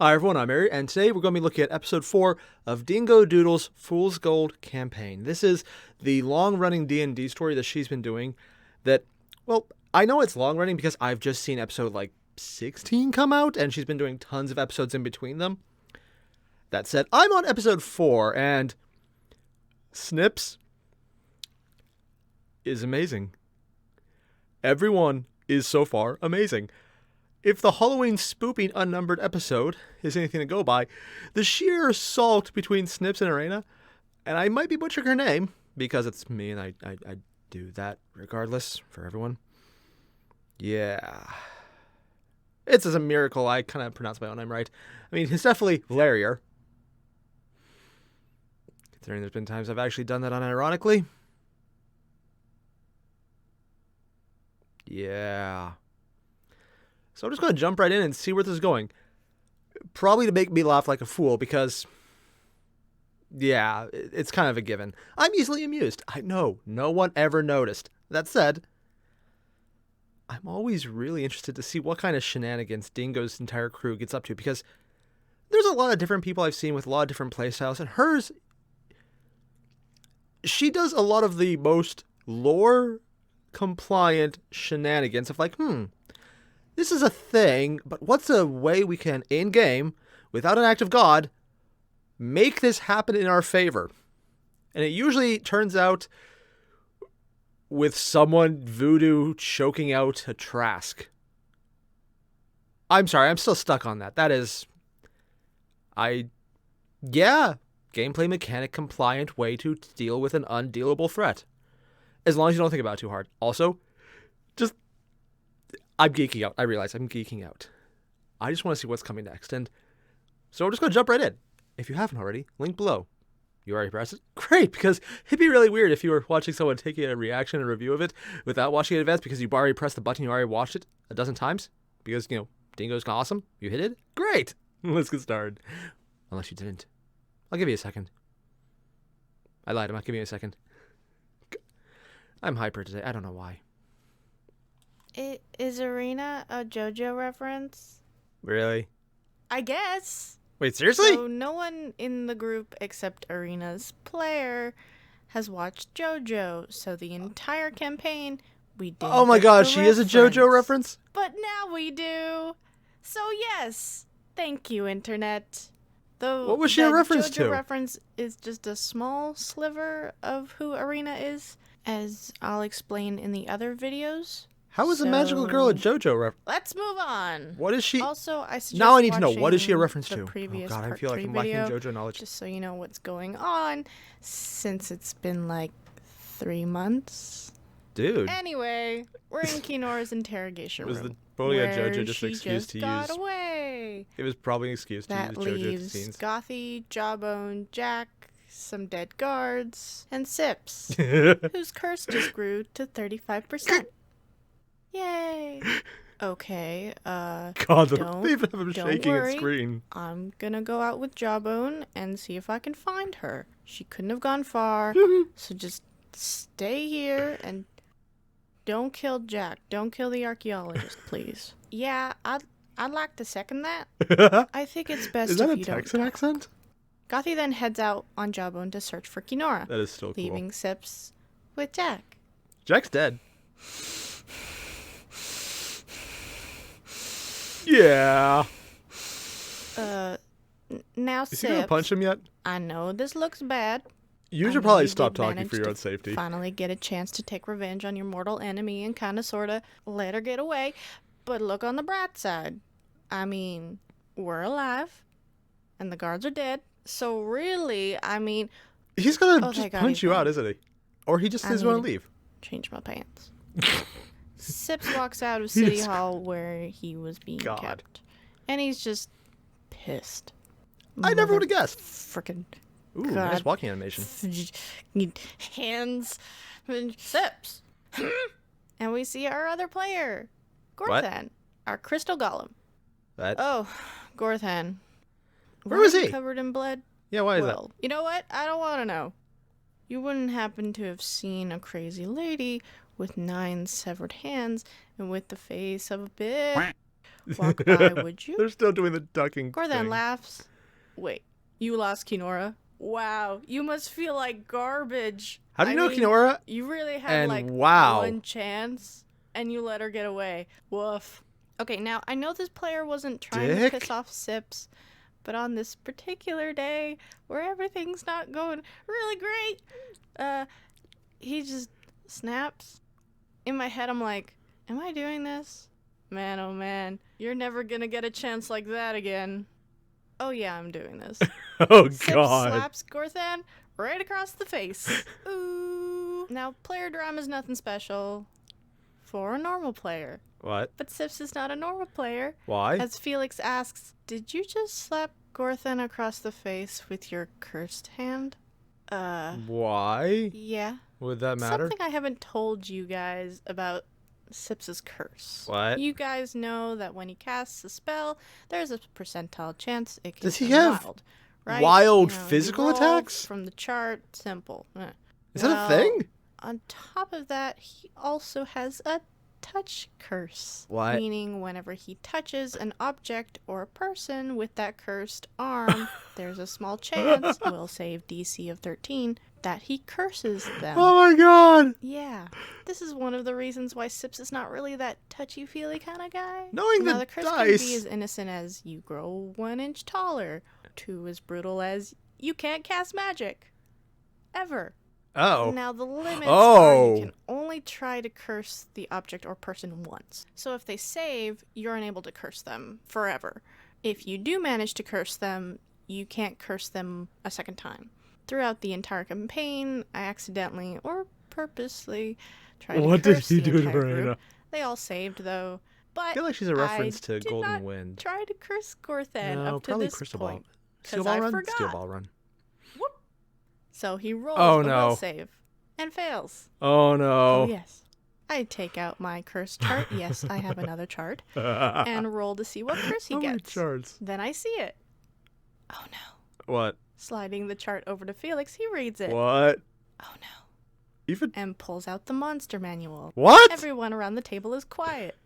Hi everyone, I'm Airier, and today we're going to be looking at episode 4 of Dingo Doodles' Fool's Gold campaign. This is the long-running D&D story that she's been doing that, well, I know it's long-running because I've just seen episode, 16 come out, and she's been doing tons of episodes in between them. That said, I'm on episode 4, and Snips is amazing. Everyone is so far amazing. If the Halloween spooping unnumbered episode is anything to go by, the sheer assault between Snips and Airier, and I might be butchering her name, because it's me and I do that regardless for everyone. Yeah. It's a miracle I kind of pronounced my own name right. I mean, it's definitely Airier. Considering there's been times I've actually done that unironically. Yeah. So I'm just going to jump right in and see where this is going. Probably to make me laugh like a fool because, yeah, it's kind of a given. I'm easily amused. I know, no one ever noticed. That said, I'm always really interested to see what kind of shenanigans Dingo's entire crew gets up to because there's a lot of different people I've seen with a lot of different playstyles, and hers, she does a lot of the most lore-compliant shenanigans of this is a thing, but what's a way we can, in-game, without an act of God, make this happen in our favor? And it usually turns out with someone voodoo choking out a Trask. I'm sorry, I'm still stuck on that. That is... gameplay mechanic compliant way to deal with an undealable threat. As long as you don't think about it too hard. Also, just... I'm geeking out. I realize I'm geeking out. I just want to see what's coming next. And so we're just going to jump right in. If you haven't already, link below. You already pressed it? Great, because it'd be really weird if you were watching someone taking a reaction and review of it without watching it in advance because you've already pressed the button, you already watched it a dozen times. Because, Dingo's awesome. You hit it? Great. Let's get started. Unless you didn't. I'll give you a second. I lied. I'm not giving you a second. I'm hyper today. I don't know why. Is Arena a JoJo reference? Really? I guess. Wait, seriously? So no one in the group except Arena's player has watched JoJo, so the entire campaign we didn't. Oh my gosh, she is a JoJo reference? But now we do. So yes, thank you, Internet. Though what was she a reference JoJo to? Reference is just a small sliver of who Arena is, as I'll explain in the other videos. How is a magical girl a JoJo reference? Let's move on. What is she? Also, I suggest now I need to know, what is she a reference the to? previous Oh god, I part feel like 3 I'm lacking video, JoJo knowledge. just so you know what's going on, since it's been 3 months. Dude. Anyway, we're in Kinora's interrogation room. Was the bully a where JoJo just an excuse to got use? away. It was probably an excuse to That use JoJo leaves scenes. Gothy, Jawbone, Jack, some dead guards, and Sips, whose curse just grew to 35%. Yay! Okay, God, don't they even have him don't shaking worry. at screen. I'm gonna go out with Jawbone and see if I can find her. She couldn't have gone far, so just stay here and don't kill Jack. Don't kill the archaeologist, please. Yeah, I'd like to second that. I think it's best Is that if a you don't Texan talk. accent? Gothy then heads out on Jawbone to search for Kinora, That is still cool. leaving Sips with Jack. Jack's dead. Yeah. Now Is he gonna Sips, punch him yet? I know this looks bad. You I should know probably you stop did talking manage for your to own safety. Finally get a chance to take revenge on your mortal enemy and kind of sort of let her get away. But look on the bright side. I mean, we're alive and the guards are dead. So really, I mean... He's gonna Oh, just thank God punch he's you gone. out, isn't he? Or he just I is gonna need to leave. Change my pants. Sips walks out of City He's- Hall where he was being God. kept. And he's just pissed. I never would have guessed. Frickin' Ooh, God. nice walking animation. hands and Sips. And we see our other player, What? Gorthan, our crystal golem. That. Oh, Gorthan. Where Why was are he? you covered in blood? Yeah, why is Well, you know what? I don't want to know. You wouldn't happen to have seen a crazy lady with 9 severed hands and with the face of a bitch walk by, would you? They're still doing the ducking Gorthan thing. laughs. Wait, you lost Kinora? Wow, you must feel like garbage. How do you I know mean, Kinora? You really had And like wow. one chance, and you let her get away. Woof. Okay, now I know this player wasn't trying to Dick? piss off Sips, but on this particular day where everything's not going really great, he just snaps. In my head, I'm like, am I doing this? Man, oh man, you're never gonna get a chance like that again. Oh yeah, I'm doing this. Oh Sips god. slaps Gorthan right across the face. Ooh. Now, player drama is nothing special for a normal player. What? But Sips is not a normal player. Why? As Felix asks, did you just slap Gorthan across the face with your cursed hand? Why? Yeah. Would that matter? Something I haven't told you guys about Sips's curse. What? You guys know that when he casts a spell, there's a percentile chance it can Does he turn have wild, right? wild You know, physical you roll attacks? from the chart, simple. Is that a thing? On top of that, he also has a touch curse. What? Meaning whenever he touches an object or a person with that cursed arm, there's a small chance, we'll save DC of 13, that he curses them. Oh my god! Yeah. This is one of the reasons why Sips is not really that touchy-feely kind of guy. Knowing Now, the the curse dice. can be as innocent as you grow 1 inch taller, to as brutal as you can't cast magic. Ever. Oh. Now, the limits Oh. are you can only try to curse the object or person once. So if they save, you're unable to curse them forever. If you do manage to curse them, you can't curse them a second time. Throughout the entire campaign, I accidentally or purposely tried to What did curse he the do to entire Marina? group. They all saved, though. But I feel like she's a reference I to did Golden not Wind. try to curse Gorthan No, up to probably this Crystal Ball. point. Steel 'Cause Ball I Run? forgot. Steel Ball Run. So he rolls Oh, a no. will save and fails. Oh no. Oh, yes. I take out my curse chart. Yes, I have another chart. And roll to see what curse he How many gets. charts? Then I see it. Oh, no. What? Sliding the chart over to Felix, he reads it. What? Oh, no. Even And pulls out the monster manual. what? Everyone around the table is quiet.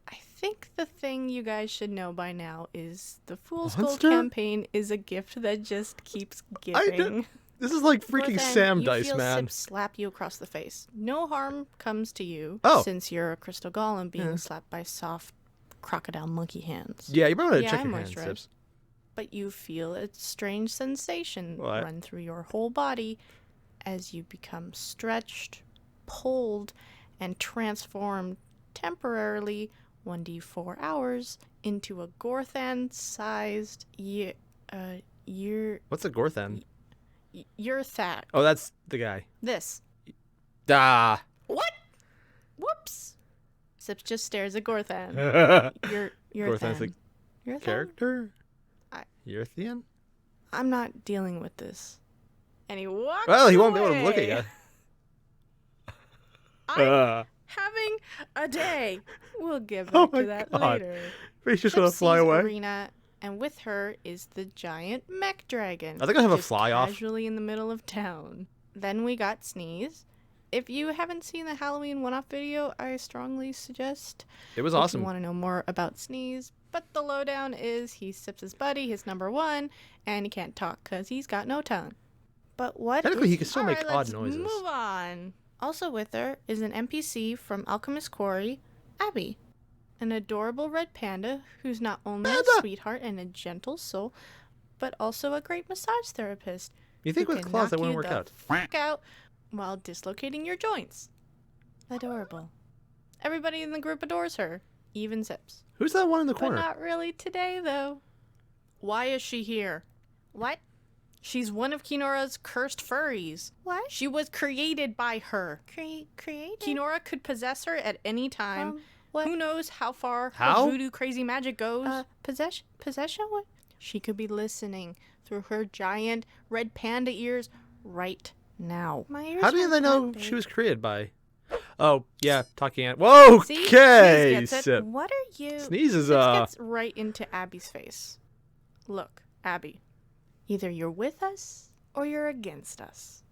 I think the thing you guys should know by now is the Fool's Gold Monster? campaign is a gift that just keeps I giving. This is like freaking Gorthan, Sam you dice, feel man. Sips slap you across the face. No harm comes to you, Oh. since you're a crystal golem being Yeah. slapped by soft crocodile monkey hands. Yeah, you probably want to Yeah, check I'm your hands, moisturized. Sips. But you feel a strange sensation What? run through your whole body as you become stretched, pulled, and transformed temporarily 1d4 hours into a Gorthan-sized What's a Gorthan? Yurthat. Oh, that's the guy. This. Ah. What? Whoops. Sips just stares at Gorthan. You're Gorthan's the Yurthan? character? I- Yurthian? I'm not dealing with this. And he walks Well, he won't be able to look at away. you. I'm having a day. We'll get Oh back my to that God. later. He's just gonna Sips fly sees away. Arena, and with her is the giant mech dragon. Are they gonna have a just fly-off? Casually in the middle of town. Then we got Sneeze. If you haven't seen the Halloween one-off video, I strongly suggest It was if awesome. you want to know more about Sneeze. But the lowdown is he sips his buddy, his number one, and he can't talk because he's got no tongue. But what? Technically, is- he can still make Alright, odd let's noises. Move on. Also with her is an NPC from Alchemist Quarry, Abby. An adorable red panda who's not only Panda! a sweetheart and a gentle soul, but also a great massage therapist. You think who with can claws that knock wouldn't you work the out? F out while dislocating your joints. Adorable. Everybody in the group adores her, even Sips. Who's that one in the But corner? not really today, though. Why is she here? What? She's one of Kinora's cursed furries. What? She was created by her. Created? Kinora could possess her at any time. What? Who knows how far How? her voodoo crazy magic goes? Possession? What? She could be listening through her giant red panda ears right now. My ears How do they aren't know that she big. was created by? Oh, yeah, talking ant. Whoa, See? Sneeze okay, gets it. Sip. What are you? Sneezes, Sips gets right into Abby's face. Look, Abby. Either you're with us or you're against us.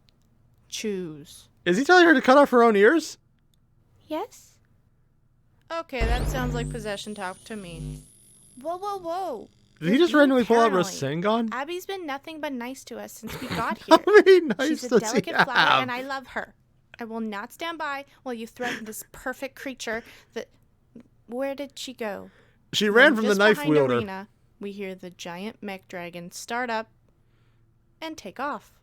Choose. Is he telling her to cut off her own ears? Yes? Okay, that sounds like possession talk to me. Whoa, whoa, whoa. Did he just randomly pull out Rasengan? Abby's been nothing but nice to us since we got How here. many nice She's a does he delicate flower, have? and I love her. I will not stand by while you threaten this perfect creature that... Where did she go? She ran from the Just knife behind wielder. Arena, we hear the giant mech dragon start up and take off.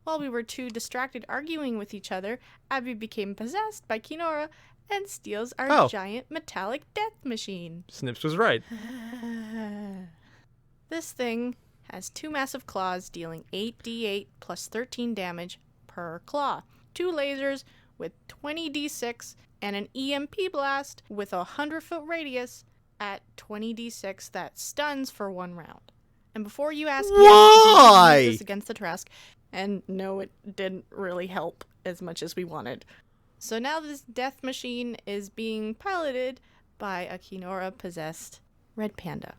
While we were too distracted arguing with each other, Abby became possessed by Kinora and steals our giant metallic death machine. Snips was right. This thing has 2 massive claws dealing 8d8 plus 13 damage per claw, 2 lasers with 20d6, and an EMP blast with a 100-foot radius at 20d6 that stuns for 1 round. And before you ask, why? Yes, we used this against the Trask, and no, it didn't really help as much as we wanted. So now this death machine is being piloted by a Kinora-possessed red panda.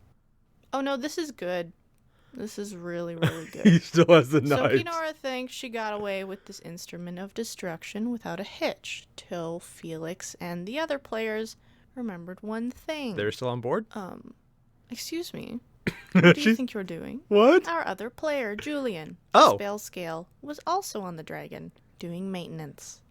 Oh no, this is good. This is really, really good. He still has the So knife. Kinora thinks she got away with this instrument of destruction without a hitch, till Felix and the other players remembered one thing. They're still on board? Excuse me. What do you think you're doing? What? Our other player, Julian, Spell Scale, was also on the dragon, doing maintenance.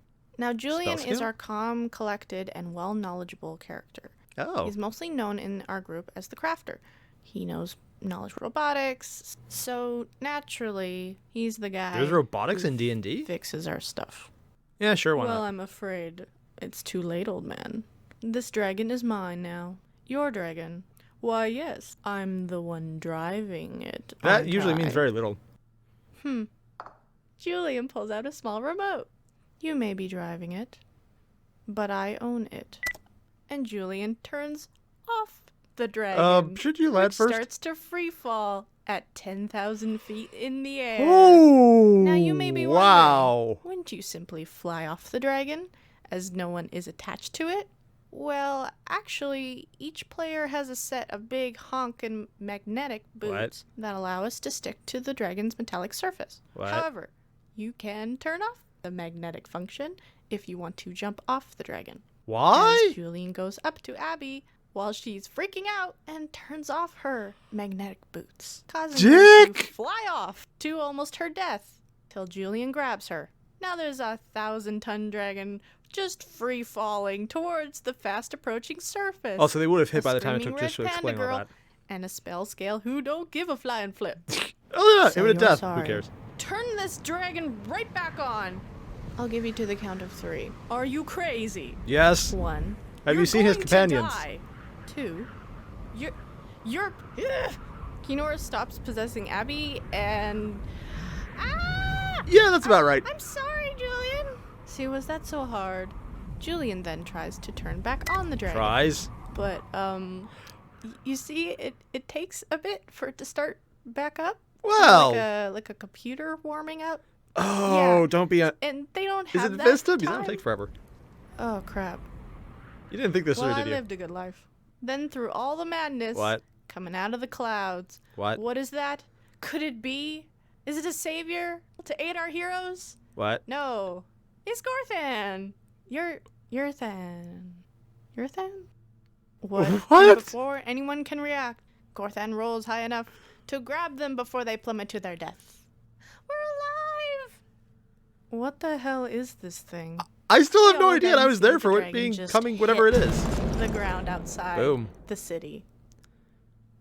Now, Julian is our calm, collected, and well-knowledgeable character. Oh. He's mostly known in our group as the Crafter. He knows knowledge robotics, so naturally, he's the guy. There's robotics in D&D? Fixes our stuff. Yeah, sure, why not? Well, I'm afraid it's too late, old man. This dragon is mine now. Your dragon. Why, yes, I'm the one driving it. That usually means very little. Julian pulls out a small remote. You may be driving it, but I own it. And Julian turns off the dragon. Should you land first? Starts to free fall at 10,000 feet in the air. Oh! Now you may be wondering, wouldn't you simply fly off the dragon, as no one is attached to it? Well, actually, each player has a set of big honkin' magnetic boots that allow us to stick to the dragon's metallic surface. However, you can turn off the magnetic function if you want to jump off the dragon. Why? As Julian goes up to Abby while she's freaking out and turns off her magnetic boots, causing her to fly off to almost her death till Julian grabs her. Now there's a 1,000-ton dragon just free falling towards the fast approaching surface. Oh, so they would have hit by the time it took just to explain all that. And a spell scale who don't give a flying flip. Oh yeah, So it would have death. sorry. Who cares? Turn this dragon right back on. I'll give you to the count of 3. Are you crazy? Yes. 1. Have you seen his companions? 2. You're. Ugh. Kinora stops possessing Abby and. Ah! Yeah, that's about right. I'm sorry, Julian. See, was that so hard? Julian then tries to turn back on the dragon. Tries. But you see, it takes a bit for it to start back up. Well, like a computer warming up. Oh, yeah. Don't be. And they don't have. Is it that Vista? time. Because that'll take forever. Oh crap. You didn't think this through, did you? I lived a good life. Then through all the madness. What? Coming out of the clouds. What? What is that? Could it be? Is it a savior to aid our heroes? What? No. It's Gorthan. Yurthan. What? What? Before anyone can react, Gorthan rolls high enough to grab them before they plummet to their death. We're alive! What the hell is this thing? I still have no Yo, idea, and I then was there the for it dragon being just coming, whatever it is. The ground outside Boom. the city.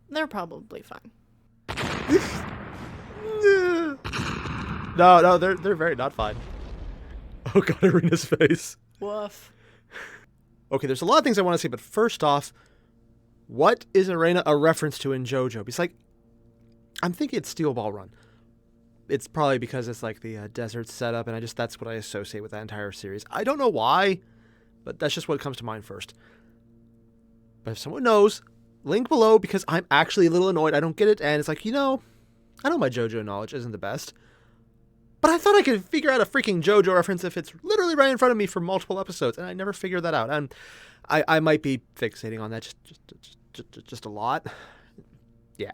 They're probably fine. No, they're very not fine. Oh god, Arena's face. Woof. Okay, there's a lot of things I want to say, but first off, what is Arena a reference to in JoJo? Because, like, I'm thinking it's Steel Ball Run. It's probably because it's like the desert setup, and that's what I associate with that entire series. I don't know why, but that's just what comes to mind first. But if someone knows, link below, because I'm actually a little annoyed. I don't get it, and it's like, I know my JoJo knowledge isn't the best, but I thought I could figure out a freaking JoJo reference if it's literally right in front of me for multiple episodes, and I never figured that out. And I might be fixating on that just a lot. Yeah.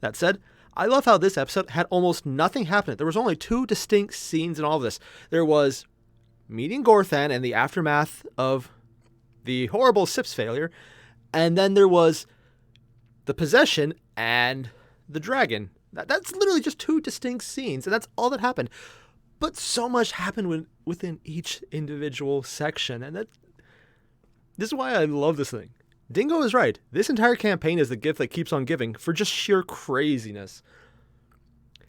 That said, I love how this episode had almost nothing happen. There was only 2 distinct scenes in all of this. There was meeting Gorthan and the aftermath of the horrible Sips failure, and then there was the possession and the dragon. That's literally just 2 distinct scenes, and that's all that happened. But so much happened within each individual section, and this is why I love this thing. Dingo is right. This entire campaign is the gift that keeps on giving for just sheer craziness.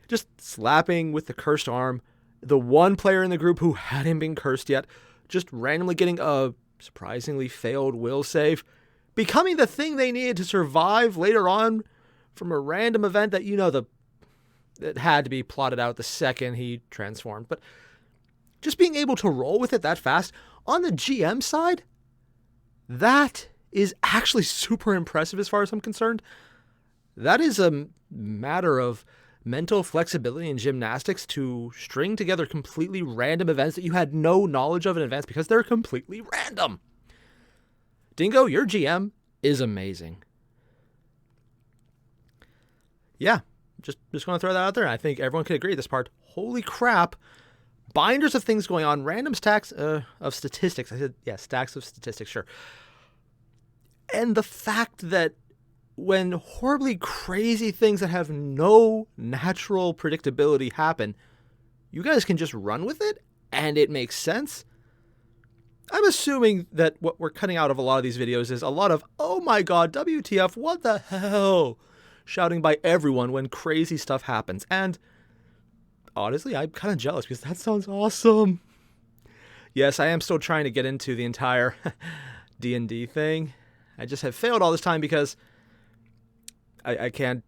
Just slapping with the cursed arm, the one player in the group who hadn't been cursed yet, just randomly getting a surprisingly failed will save, becoming the thing they needed to survive later on from a random event that, that had to be plotted out the second he transformed. But just being able to roll with it that fast, on the GM side, that is actually super impressive as far as I'm concerned. That is a matter of mental flexibility and gymnastics to string together completely random events that you had no knowledge of in advance because they're completely random. Dingo, your GM is amazing. Yeah, just going to throw that out there. I think everyone could agree this part. Holy crap. Binders of things going on. Random stacks of statistics. I said, yeah, stacks of statistics, sure. And the fact that when horribly crazy things that have no natural predictability happen, you guys can just run with it and it makes sense. I'm assuming that what we're cutting out of a lot of these videos is a lot of, oh my god, WTF, what the hell? Shouting by everyone when crazy stuff happens. And honestly, I'm kind of jealous because that sounds awesome. Yes, I am still trying to get into the entire D&D thing. I just have failed all this time because I can't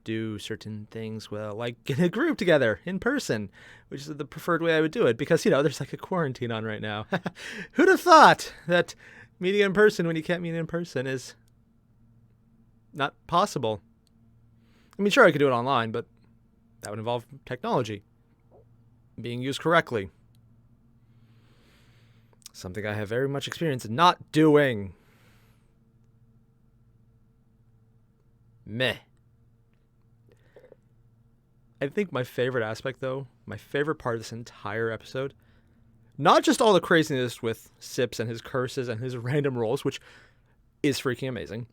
do certain things well, like get a group together in person, which is the preferred way I would do it because, there's like a quarantine on right now. Who'd have thought that meeting in person when you can't meet in person is not possible? I mean, sure, I could do it online, but that would involve technology being used correctly. Something I have very much experience in not doing. Meh. I think my favorite aspect, though, my favorite part of this entire episode, not just all the craziness with Sips and his curses and his random rolls, which is freaking amazing.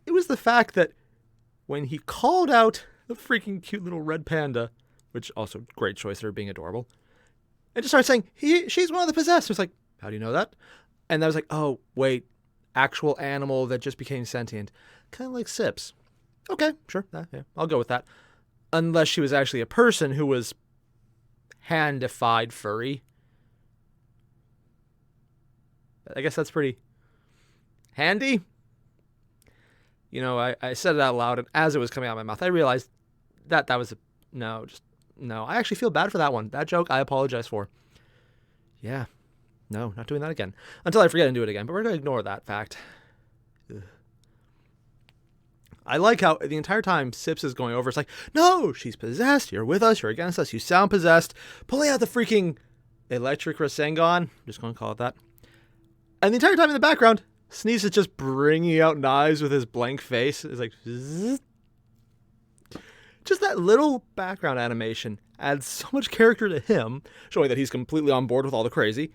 It was the fact that when he called out the freaking cute little red panda, which also great choice for being adorable, and just started saying, she's one of the possessed. It was like, how do you know that? And I was like, oh, wait, actual animal that just became sentient. Kind of like Sips. Okay, sure, yeah, I'll go with that. Unless she was actually a person who was handified furry. I guess that's pretty handy. I said it out loud, and as it was coming out of my mouth, I realized that was no. I actually feel bad for that one. That joke, I apologize for. Yeah, no, not doing that again. Until I forget and do it again, but we're going to ignore that fact. Ugh. I like how the entire time Sips is going over, it's like, no, she's possessed. You're with us. You're against us. You sound possessed. Pulling out the freaking electric Rasengan. I'm just going to call it that. And the entire time in the background, Sneeze is just bringing out knives with his blank face. It's like, zzz. Just that little background animation adds so much character to him, showing that he's completely on board with all the crazy.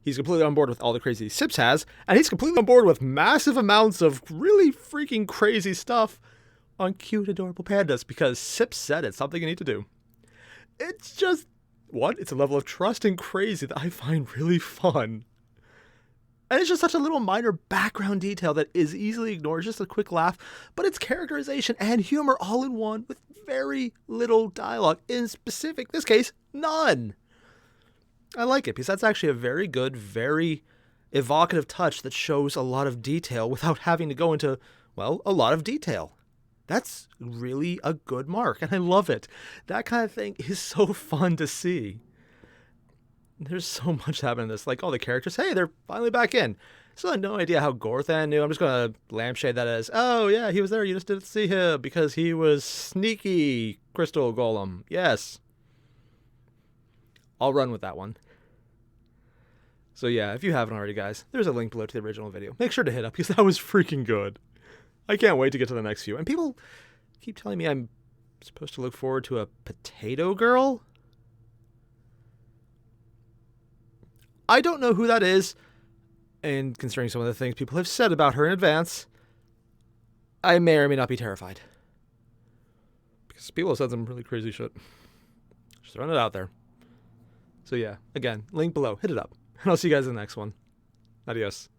He's completely on board with all the crazy Sips has, and he's completely on board with massive amounts of really freaking crazy stuff on cute, adorable pandas, because Sips said it's something you need to do. It's just, it's a level of trust and crazy that I find really fun. And it's just such a little minor background detail that is easily ignored, just a quick laugh, but it's characterization and humor all in one with very little dialogue. In this case, none. I like it because that's actually a very good, very evocative touch that shows a lot of detail without having to go into, a lot of detail. That's really a good mark, and I love it. That kind of thing is so fun to see. There's so much happening in this. Like all the characters, hey, they're finally back in. Still had no idea how Gorthan knew. I'm just going to lampshade that as, oh yeah, he was there. You just didn't see him because he was sneaky, Crystal Golem. Yes. I'll run with that one. So yeah, if you haven't already, guys, there's a link below to the original video. Make sure to hit up because that was freaking good. I can't wait to get to the next few. And people keep telling me I'm supposed to look forward to a potato girl. I don't know who that is. And considering some of the things people have said about her in advance, I may or may not be terrified. Because people have said some really crazy shit. Just throwing it out there. So yeah, again, link below. Hit it up. And I'll see you guys in the next one. Adios.